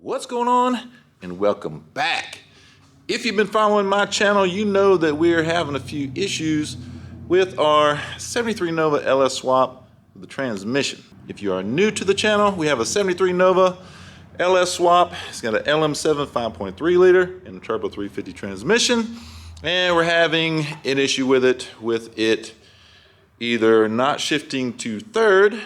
What's going on? And welcome back. If you've been following my channel, you know that we're having a few issues with our 73 Nova LS swap with the transmission. If you are new to the channel, we have a 73 Nova LS swap. It's got an LM7 5.3 liter and a turbo 350 transmission, and we're having an issue with it either not shifting to third,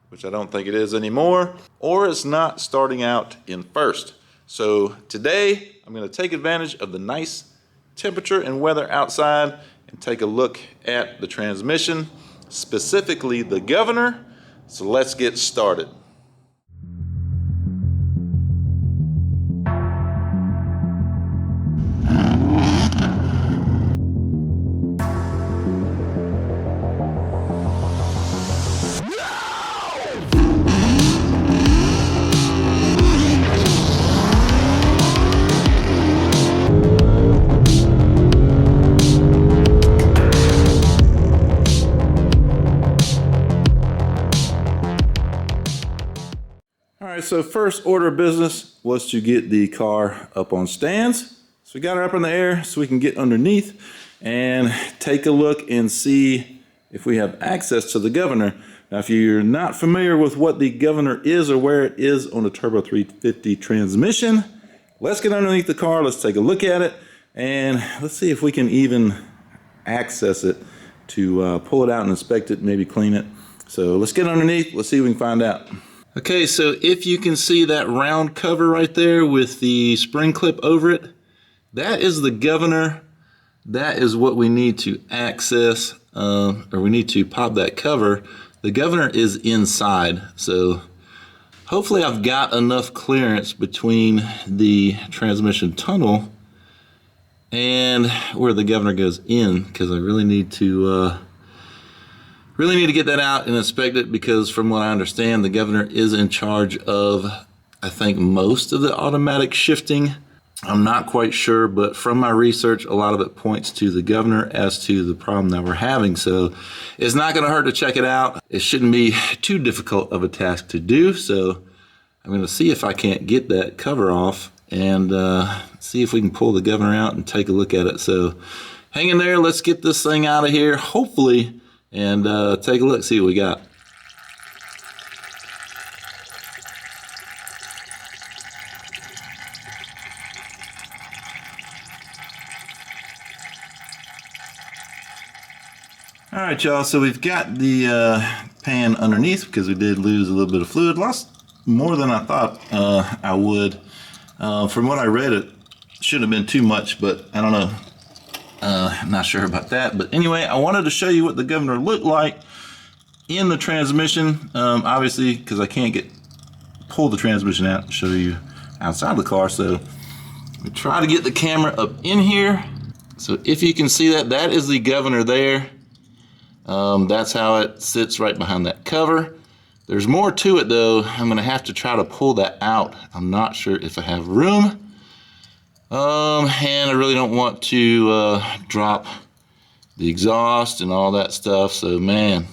which I don't think it is anymore, or it's not starting out in first. So today I'm going to take advantage of the nice temperature and weather outside and take a look at the transmission, specifically the governor. So let's get started. All right, so first order of business was to get the car up on stands. So we got her up in the air so we can get underneath and take a look and see if we have access to the governor. Now, if you're not familiar with what the governor is or where it is on a turbo 350 transmission, let's get underneath the car, let's take a look at it, and let's see if we can even access it to pull it out and inspect it, maybe clean it. So let's get underneath, let's see if we can find out. Okay, so if you can see that round cover right there with the spring clip over it, that is the governor. That is what we need to access, or we need to pop that cover. The governor is inside, so hopefully I've got enough clearance between the transmission tunnel and where the governor goes in, because I really need to get that out and inspect it, because from what I understand, the governor is in charge of, I think, most of the automatic shifting. I'm not quite sure, but from my research, a lot of it points to the governor as to the problem that we're having. So it's not going to hurt to check it out. It shouldn't be too difficult of a task to do. So I'm going to see if I can't get that cover off and see if we can pull the governor out and take a look at it. So hang in there. Let's get this thing out of here, hopefully, and take a look, see what we got. All right, y'all, so we've got the pan underneath because we did lose a little bit of fluid. Lost more than I thought I would. From what I read, it should have been too much, but I don't know. I'm not sure about that, but anyway, I wanted to show you what the governor looked like in the transmission. Obviously, because I can't pull the transmission out and show you outside the car, so we try to get the camera up in here. So if you can see that, that is the governor there. That's how it sits right behind that cover. There's more to it though. I'm gonna have to try to pull that out. I'm not sure if I have room. And I really don't want to drop the exhaust and all that stuff. So man,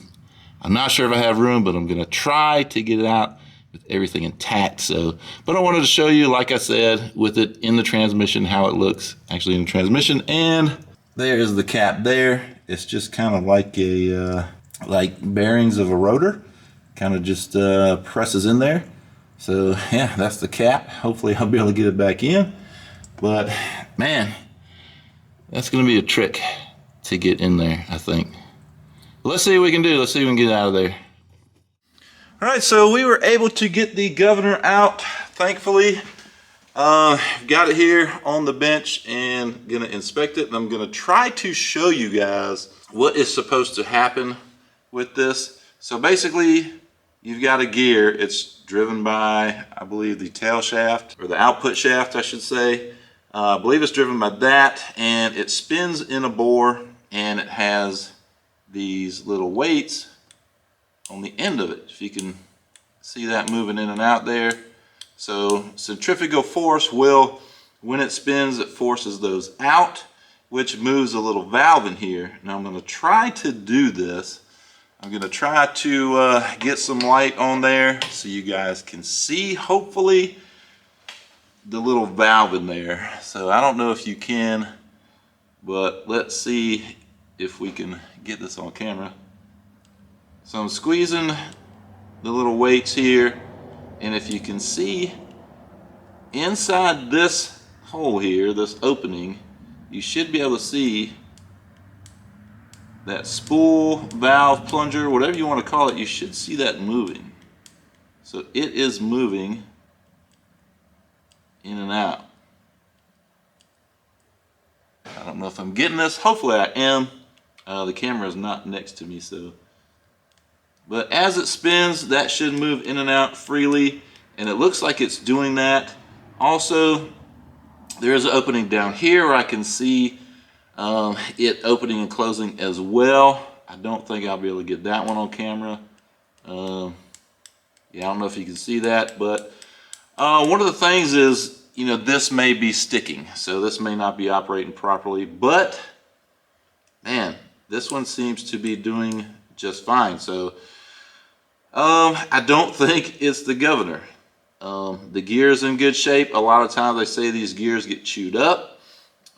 I'm not sure if I have room, but I'm gonna try to get it out with everything intact. So, but I wanted to show you, like I said, with it in the transmission, how it looks actually in the transmission. And there is the cap there. It's just kind of like a like bearings of a rotor, kind of just presses in there. So yeah, that's the cap. Hopefully I'll be able to get it back in. But man, that's gonna be a trick to get in there, I think. Let's see what we can do. Let's see if we can get it out of there. All right, so we were able to get the governor out, thankfully. Got it here on the bench and gonna inspect it, and I'm gonna try to show you guys what is supposed to happen with this. So basically, you've got a gear. It's driven by, I believe, the tail shaft, or the output shaft, I should say. I believe it's driven by that, and it spins in a bore, and it has these little weights on the end of it. If you can see that moving in and out there. So centrifugal force will, when it spins, it forces those out, which moves a little valve in here. Now I'm going to try to do this. I'm going to try to get some light on there so you guys can see, hopefully. the little valve in there. So I don't know if you can, but let's see if we can get this on camera. So I'm squeezing the little weights here, and if you can see inside this hole here, this opening, you should be able to see that spool, valve, plunger, whatever you want to call it. You should see that moving. So it is moving in and out. I don't know if I'm getting this. Hopefully I am. The camera is not next to me, so. But as it spins, that should move in and out freely, and it looks like it's doing that. Also, there is an opening down here where I can see it opening and closing as well. I don't think I'll be able to get that one on camera. Yeah, I don't know if you can see that, but one of the things is, you know, this may be sticking, so this may not be operating properly, but man, this one seems to be doing just fine. So I don't think it's the governor. The gear is in good shape. A lot of times they say these gears get chewed up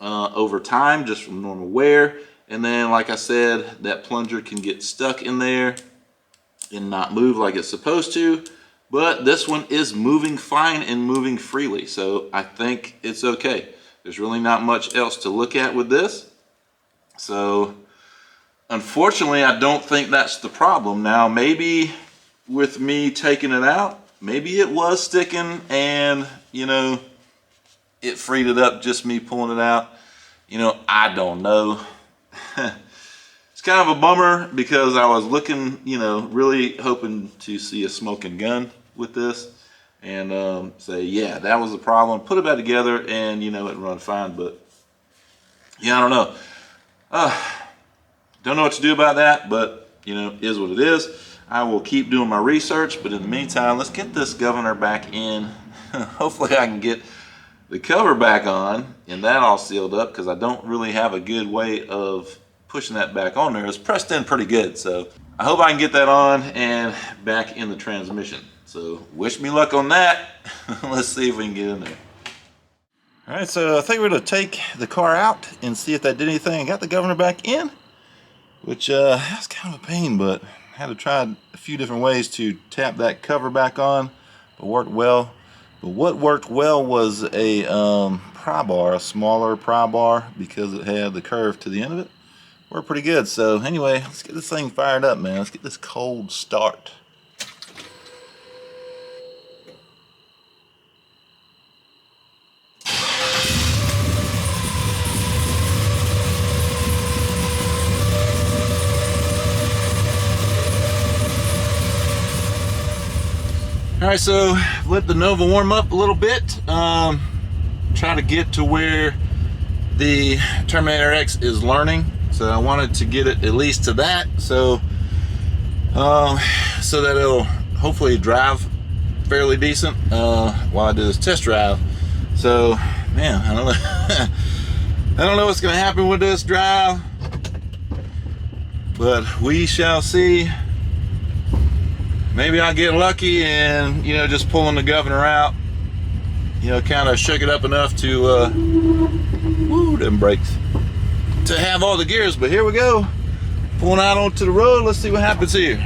over time just from normal wear, and then like I said, that plunger can get stuck in there and not move like it's supposed to. But this one is moving fine and moving freely, so I think it's okay. There's really not much else to look at with this. So unfortunately, I don't think that's the problem. Now maybe with me taking it out, maybe it was sticking and, you know, it freed it up, just me pulling it out. You know, I don't know. It's kind of a bummer because I was looking, you know, really hoping to see a smoking gun with this and say, yeah, that was the problem. Put it back together and, you know, it run fine. But yeah, I don't know. Don't know what to do about that, but, you know, is what it is. I will keep doing my research, but in the meantime, let's get this governor back in. Hopefully I can get the cover back on and that all sealed up, because I don't really have a good way of pushing that back on there. It's pressed in pretty good, so I hope I can get that on and back in the transmission. So wish me luck on that. Let's see if we can get in there. All right, so I think we're gonna take the car out and see if that did anything. I got the governor back in, which that's kind of a pain, but I had to try a few different ways to tap that cover back on, but worked well. But what worked well was a pry bar, a smaller pry bar, because it had the curve to the end of it. Worked pretty good. So anyway, let's get this thing fired up, man. Let's get this cold start. All right, so let the Nova warm up a little bit. Try to get to where the Terminator X is learning. So I wanted to get it at least to that, so so that it'll hopefully drive fairly decent while I do this test drive. So man, I don't know. I don't know what's gonna happen with this drive, but we shall see. Maybe I'll get lucky and, you know, just pulling the governor out, you know, kind of shook it up enough to, woo, them brakes, to have all the gears. But here we go, pulling out onto the road. Let's see what happens here.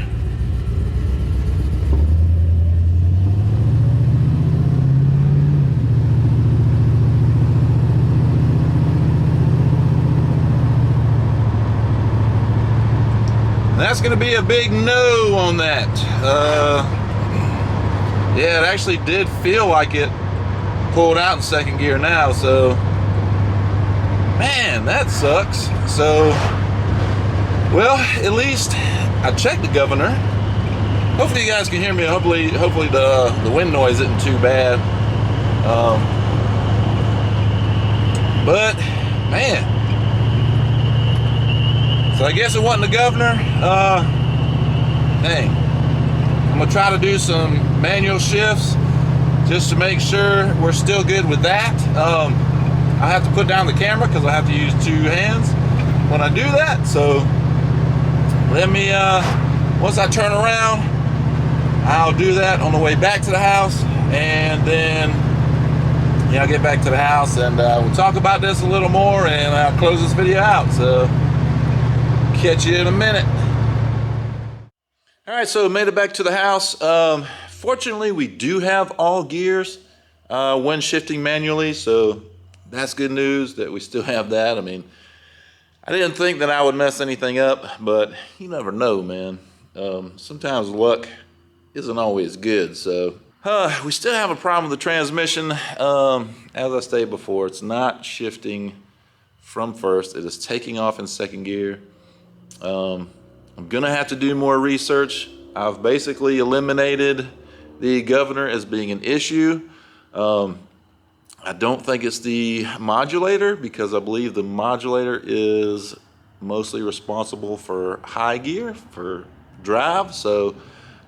That's gonna be a big no on that. Yeah, it actually did feel like it pulled out in second gear now, so man, that sucks. So, well, at least I checked the governor. Hopefully you guys can hear me. Hopefully the wind noise isn't too bad. But man, so I guess it wasn't the governor. Hey, I'm gonna try to do some manual shifts just to make sure we're still good with that. I have to put down the camera because I have to use two hands when I do that. So let me, once I turn around, I'll do that on the way back to the house, and then Yeah, I'll get back to the house and we'll talk about this a little more, and I'll close this video out. So catch you in a minute. All right, so made it back to the house. Fortunately, we do have all gears when shifting manually, so that's good news that we still have that. I mean, I didn't think that I would mess anything up, but you never know, man. Sometimes luck isn't always good, so. We still have a problem with the transmission. As I stated before, it's not shifting from first. It is taking off in second gear. I'm gonna have to do more research. I've basically eliminated the governor as being an issue. I don't think it's the modulator, because I believe the modulator is mostly responsible for high gear, for drive. So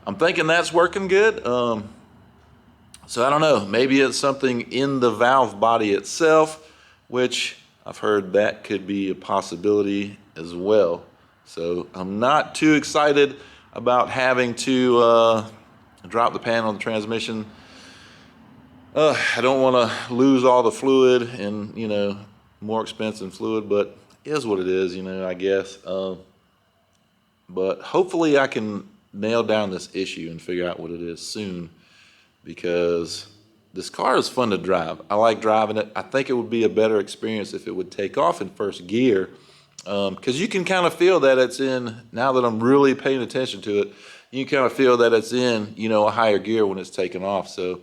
I'm thinking that's working good. So I don't know, maybe it's something in the valve body itself, which I've heard that could be a possibility as well. So I'm not too excited about having to drop the pan on the transmission. I don't want to lose all the fluid and, you know, more expensive fluid, but it is what it is, you know, I guess. But hopefully I can nail down this issue and figure out what it is soon, because this car is fun to drive. I like driving it. I think it would be a better experience if it would take off in first gear, because you can kind of feel that it's in, now that I'm really paying attention to it, you kind of feel that it's in, you know, a higher gear when it's taken off. So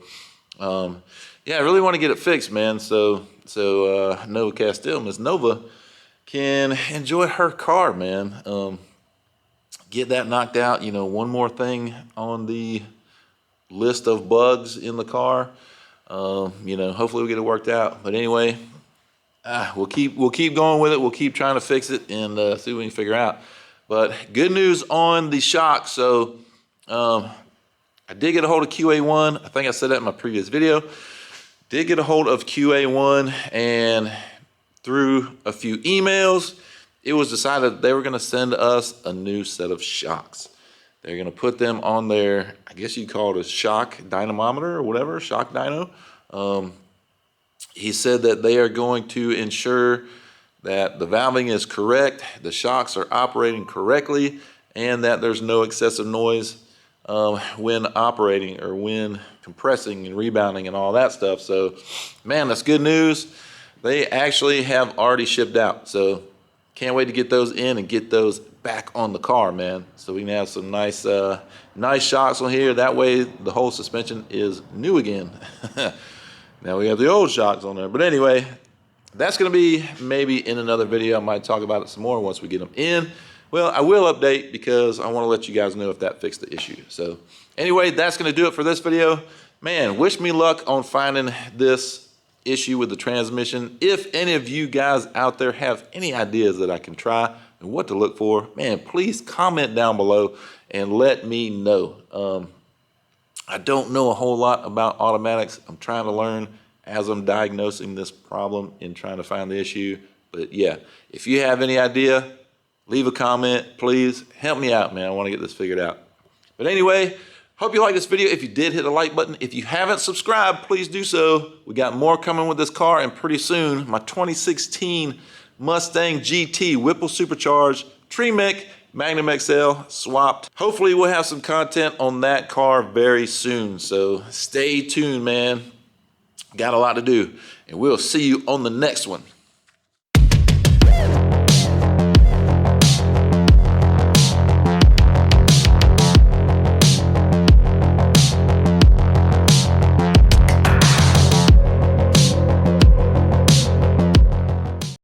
yeah, I really want to get it fixed, man. So Nova Castile, Miss Nova, can enjoy her car, man. Get that knocked out. You know, one more thing on the list of bugs in the car. You know, hopefully we'll get it worked out. But anyway, we'll keep going with it. We'll keep trying to fix it and see what we can figure out. But good news on the shock. So I did get a hold of QA1. I think I said that in my previous video. Did get a hold of QA1, and through a few emails, it was decided that they were going to send us a new set of shocks. They're going to put them on their, I guess you call it a shock dynamometer or whatever, shock dyno. He said that they are going to ensure that the valving is correct, the shocks are operating correctly, and that there's no excessive noise when operating or when compressing and rebounding and all that stuff. So, man, that's good news. They actually have already shipped out. So, can't wait to get those in and get those back on the car, man. So we can have some nice shocks on here. That way the whole suspension is new again. Now we have the old shocks on there. But anyway, that's gonna be maybe in another video. I might talk about it some more once we get them in. Well, I will update, because I wanna let you guys know if that fixed the issue. So anyway, that's gonna do it for this video. Man, wish me luck on finding this issue with the transmission. If any of you guys out there have any ideas that I can try and what to look for, man, please comment down below and let me know. I don't know a whole lot about automatics. I'm trying to learn as I'm diagnosing this problem and trying to find the issue. But yeah, if you have any idea, leave a comment. Please help me out, man. I want to get this figured out. But anyway, hope you like this video. If you did, hit the like button. If you haven't subscribed, please do so. We got more coming with this car, and pretty soon, my 2016 Mustang GT Whipple Supercharged Tremec Magnum XL swapped. Hopefully we'll have some content on that car very soon. So stay tuned, man. Got a lot to do, and we'll see you on the next one.